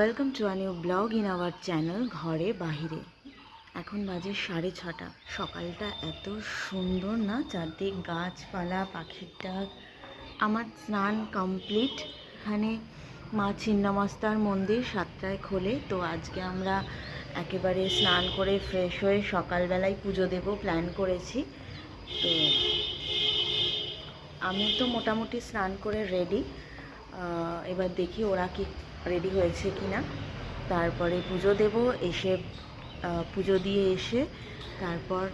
Welcome to a new blog in our channel ঘরে বাহিরে। এখন বাজে 6:30। সকালটা এত সুন্দর না, চারদিক গাছপালা, পাখির ডাক। আমার স্নান কমপ্লিট। এখানে মা ছিন্নমস্তার মন্দির 7টায় খোলে, তো আজকে আমরা একেবারে স্নান করে ফ্রেশ হয়ে সকালবেলায় পুজো দেব প্ল্যান করেছি। তো আমি তো মোটামুটি স্নান করে রেডি। এবার দেখি ওরা কি রেডি হয়েছে কি না। তারপরে পুজো দেব, এসে পুজো দিয়ে এসে তারপর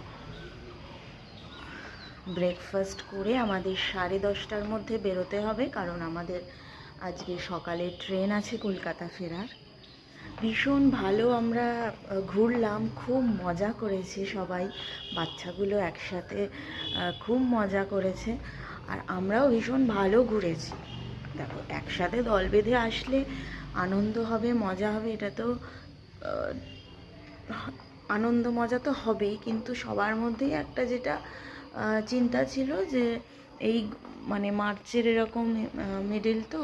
ব্রেকফাস্ট করে আমাদের 10:30টার মধ্যে বেরোতে হবে, কারণ আমাদের আজকে সকালে ট্রেন আছে কলকাতা ফেরার। ভীষণ ভালো আমরা ঘুরলাম, খুব মজা করেছি সবাই, বাচ্চাগুলো একসাথে খুব মজা করেছে, আর আমরাও ভীষণ ভালো ঘুরেছি। দেখো, একসাথে দল বেঁধে আসলে আনন্দ হবে, মজা হবে, এটা তো আনন্দ মজা তো হবেই, কিন্তু সবার মধ্যেই একটা যেটা চিন্তা ছিল যে এই মানে মার্চের এরকম মিডিল তো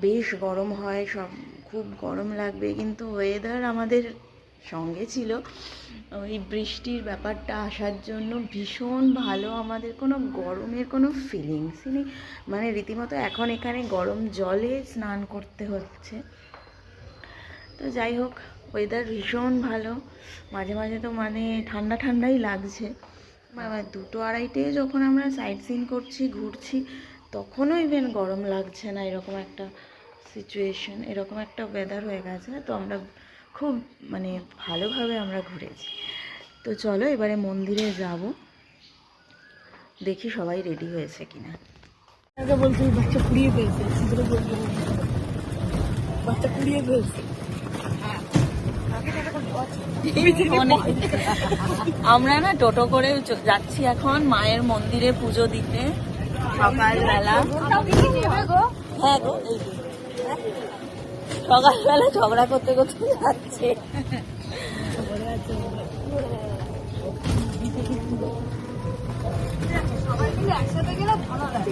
বেশ গরম হয়, সব খুব গরম লাগবে, কিন্তু ওয়েদার আমাদের সঙ্গে ছিল। ওই বৃষ্টির ব্যাপারটা আসার জন্য ভীষণ ভালো, আমাদের কোনো গরমের কোনো ফিলিংসই নেই। মানে রীতিমতো এখন এখানে গরম জলে স্নান করতে হচ্ছে। তো যাই হোক, ওয়েদার ভীষণ ভালো। মাঝে মাঝে তো মানে ঠান্ডা ঠান্ডাই লাগছে। 2-2:30 যখন আমরা সাইট সিন করছি, ঘুরছি, তখনও ইভেন গরম লাগছে না, এরকম একটা সিচুয়েশন, এরকম একটা ওয়েদার হয়ে গেছে। তো আমরা খুব মানে ভালোভাবে আমরা ঘুরেছি। তো চলো এবারে মন্দিরে যাব, দেখি সবাই রেডি হয়েছে কিনা। বলছি বাচ্চা কুড়িয়ে ফেলছে, বাচ্চা কুড়িয়ে ফেলছে। আমরা না টোটো করে যাচ্ছি এখন মায়ের মন্দিরে পুজো দিতে সকালবেলা। হ্যাঁ গো, এই সকালবেলা ঝগড়া করতে করতে যাচ্ছে। একসাথে গেলে ভালো লাগে,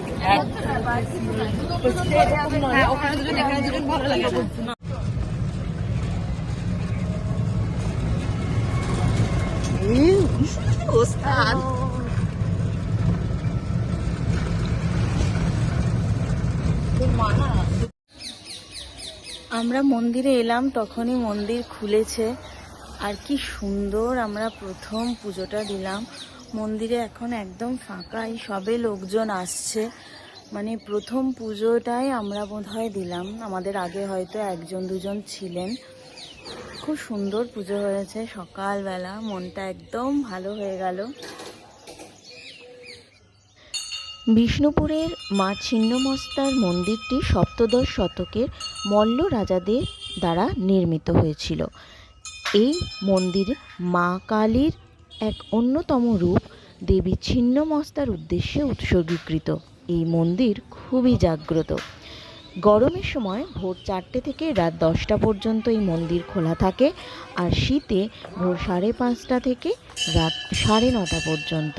ওখানে দুজন এখানে দুজন ভালো লাগে। আমরা মন্দিরে এলাম, তখনই মন্দির খুলেছে, আর কি সুন্দর আমরা প্রথম পুজোটা দিলাম। মন্দিরে এখন একদম ফাঁকাই, সবে লোকজন আসছে। মানে প্রথম পুজোটাই আমরা বোধহয় দিলাম, আমাদের আগে হয়তো 1-2জন ছিলেন। খুব সুন্দর পুজো হয়েছে সকালবেলা, মনটা একদম ভালো হয়ে গেল। বিষ্ণুপুরের মা ছিন্নমস্তার মন্দিরটি সপ্তদশ শতকের মল্ল রাজাদের দ্বারা নির্মিত হয়েছিল। এই মন্দির মা কালীর এক অন্যতম রূপ দেবী ছিন্নমস্তার উদ্দেশ্যে উৎসর্গীকৃত। এই মন্দির খুবই জাগ্রত। গরমের সময় ভোর 4টে থেকে রাত 10টা পর্যন্ত এই মন্দির খোলা থাকে, আর শীতে ভোর 5:30টা থেকে রাত 9:30 পর্যন্ত।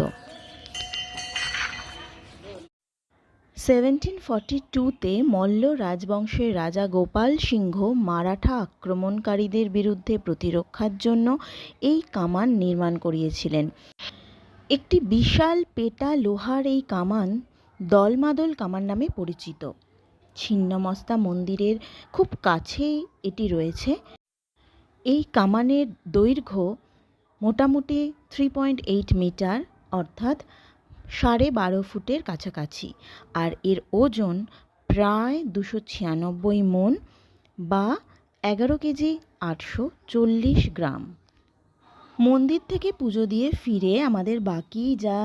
1742-তে মল্ল রাজবংশের রাজা গোপাল সিংহ মারাঠা আক্রমণকারীদের বিরুদ্ধে প্রতিরক্ষার জন্য এই কামান নির্মাণ করিয়েছিলেন। একটি বিশাল পেটা লোহার এই কামান দলমাদল কামান নামে পরিচিত। ছিন্নমস্তা মন্দিরের খুব কাছেই এটি রয়েছে। এই কামানের দৈর্ঘ্য মোটামুটি 3.8 মিটার, অর্থাৎ 12.5 ফুটের কাছাকাছি, আর এর ওজন প্রায় 296 মণ বা 11 কেজি 840 গ্রাম। মন্দির থেকে পুজো দিয়ে ফিরে আমাদের বাকি যা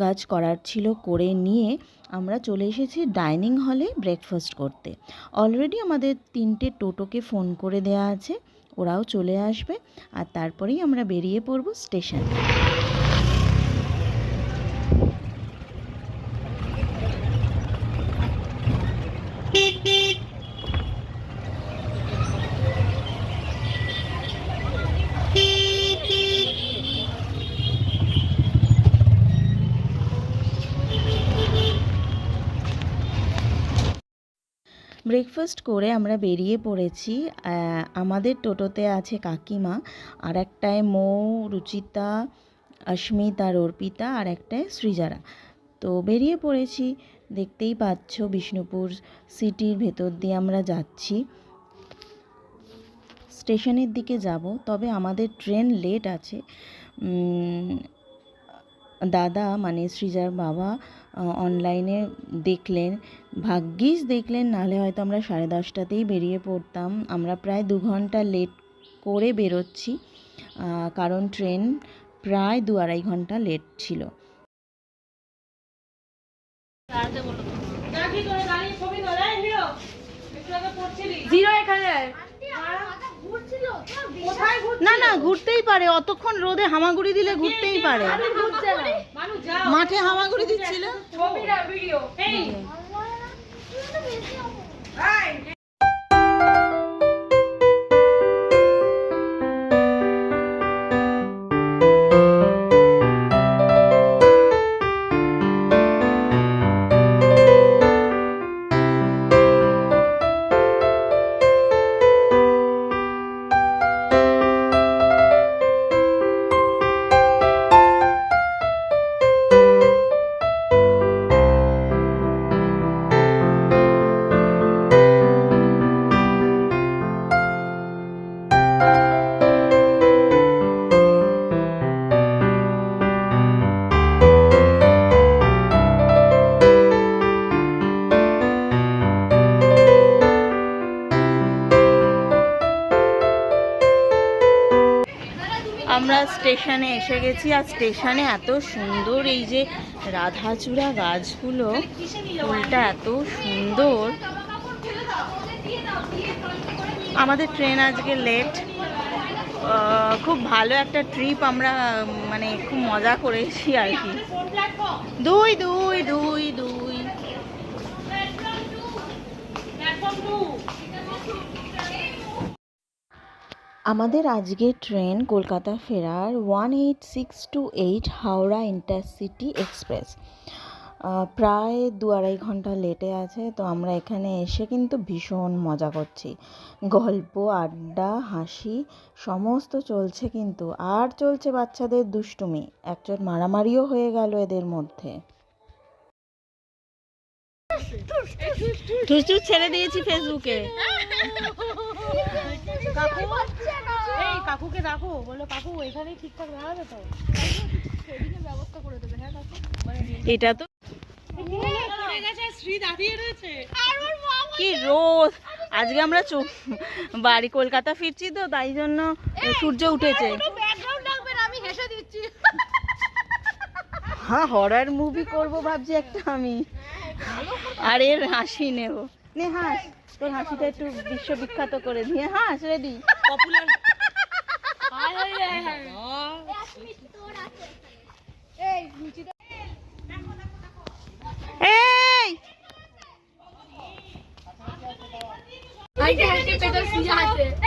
গাছ করার ছিল করে নিয়ে আমরা চলে এসেছি ডাইনিং হলে ব্রেকফাস্ট করতে। অলরেডি আমাদের 3টে টোটোকে ফোন করে দেওয়া আছে, ওরাও চলে আসবে, আর তারপরেই আমরা বেরিয়ে পড়ব স্টেশন। ব্রেকফাস্ট করে আমরা বেরিয়ে পড়েছি। আমাদের টোটোতে আছে কাকিমা, আর একটায় মৌ, রুচিতা, অস্মিতা আর অর্পিতা, আর একটায় সৃজারা। তো বেরিয়ে পড়েছি, দেখতেই পাচ্ছ বিষ্ণুপুর সিটির ভেতর দিয়ে আমরা যাচ্ছি। স্টেশনের দিকে যাব, তবে আমাদের ট্রেন লেট আছে। দাদা মানে সৃজার বাবা অনলাইনে দেখলেন, ভাগ্যিস দেখলেন, নাহলে হয়তো আমরা 10:30টাতেই বেরিয়ে পড়তাম। আমরা প্রায় 2 ঘন্টা লেট করে বেরোচ্ছি, কারণ ট্রেন প্রায় 2-2.5 ঘন্টা লেট ছিল। না না, ঘুরতেই পারে, অতক্ষণ রোদে হামাগুড়ি দিলে ঘুরতেই পারে। মাঠে হামাগুড়ি দিচ্ছিল। আমরা স্টেশনে এসে গেছি, আর স্টেশনে এত সুন্দর এই যে রাধাচূড়া গাছগুলো, ফুলটা এত সুন্দর। আমাদের ট্রেন আজকে লেট। খুব ভালো একটা ট্রিপ আমরা মানে খুব মজা করেছি আর কি। 2 আমাদের আজকের ট্রেন কলকাতা ফেরার 18628 হাওড়া ইন্টারসিটি এক্সপ্রেস। প্রায় 2-2.5 ঘন্টা লেটে আছে। তো আমরা এখানে এসে কিন্তু ভীষণ মজা করছি, গল্প, আড্ডা, হাসি সমস্ত চলছে কিন্তু। আর চলছে বাচ্চাদের দুষ্টুমি, একজন মারামারিও হয়ে গেল এদের মধ্যে। টুস ছেড়ে দিয়েছি ফেসবুকে। কাকুকে রাখো, বলো কাকু এখানেই ঠিকঠাক দাঁড়াবে তো, সেদিকে ব্যবস্থা করে দেবে। হ্যাঁ কাকু, এটা তো শ্রী দাঁড়িয়ে রয়েছে। কি রোদ আজকে, আমরা বাড়ি কলকাতা ফিরছি তো, তাই জন্য সূর্য উঠেছে। আমি হেসে দিচ্ছি। হ্যাঁ, হরর মুভি করব ভাবছি একটা আমি, আর এর হাসি নেব। নে হাস, তোর হাসিটা একটু বিশ্ববিখ্যাত করে দিয়ে। হাস, রেডি? পপুলার।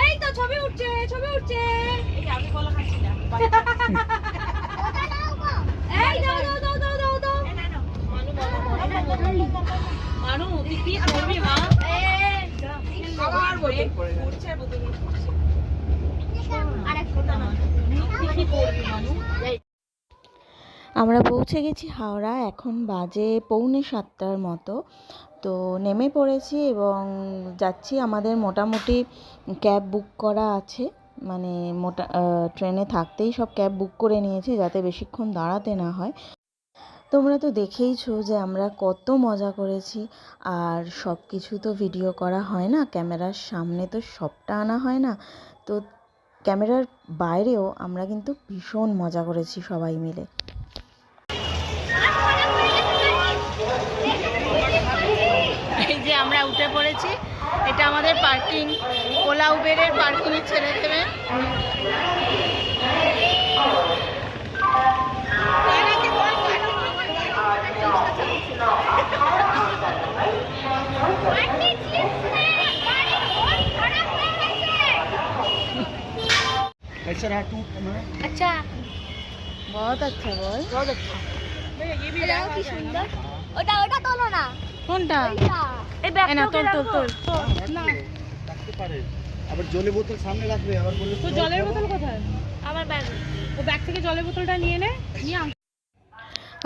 এই তো ছবি উঠছে, ছবি উঠছে। আমি বলা খাচ্ছি না। এই দাও দাও দাও দাও দাও দাও। মানু তুই কি করবি মা? আবার বলি উঠছে বোতল উঠছে। আরেকটা না। তুই কি করবি মানু? আমরা পৌঁছে গেছি হাওড়া, এখন বাজে 6:45 মতো। তো নেমে পড়েছি এবং যাচ্ছি। আমাদের মোটামুটি ক্যাব বুক করা আছে, মানে ট্রেনে থাকতেই সব ক্যাব বুক করে নিয়েছি, যাতে বেশিক্ষণ দাঁড়াতে না হয়। তোমরা তো দেখেইছো যে আমরা কত মজা করেছি, আর সব কিছু তো ভিডিও করা হয় না, ক্যামেরার সামনে তো সবটা আনা হয় না। তো ক্যামেরার বাইরেও আমরা কিন্তু ভীষণ মজা করেছি সবাই মিলে। এই যে আমরা উঠে পড়েছি, এটা আমাদের পার্কিং, ওলা উবেরের পার্কিংয়ে ছেড়ে দেবে। अच्छा, बहुत अच्छा, बोल। बहुत अच्छा। ये भी सुंदर। ओटा ओटा तोलो ना। কোনটা? এই না তোল তোল তোল না রাখতে পারে আবার জলের বোতল সামনে রাখবে আবার বললে তো জলের বোতল কোথায় আমার ব্যাগে ও ব্যাগ থেকে জলের বোতলটা নিয়ে নে নিয়ে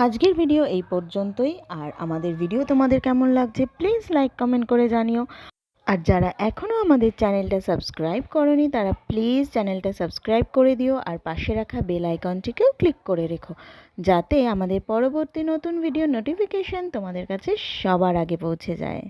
আজকের ভিডিও এই পর্যন্তই। আর আমাদের ভিডিও তোমাদের কেমন লাগছে প্লিজ লাইক কমেন্ট করে জানিও। আর যারা এখনও আমাদের চ্যানেলটা সাবস্ক্রাইব করনি তারা প্লিজ চ্যানেলটা সাবস্ক্রাইব করে দিও আর পাশে রাখা বেল আইকনটিকেও ক্লিক করে রেখো, যাতে আমাদের পরবর্তী নতুন ভিডিও নোটিফিকেশন তোমাদের কাছে সবার আগে পৌঁছে যায়।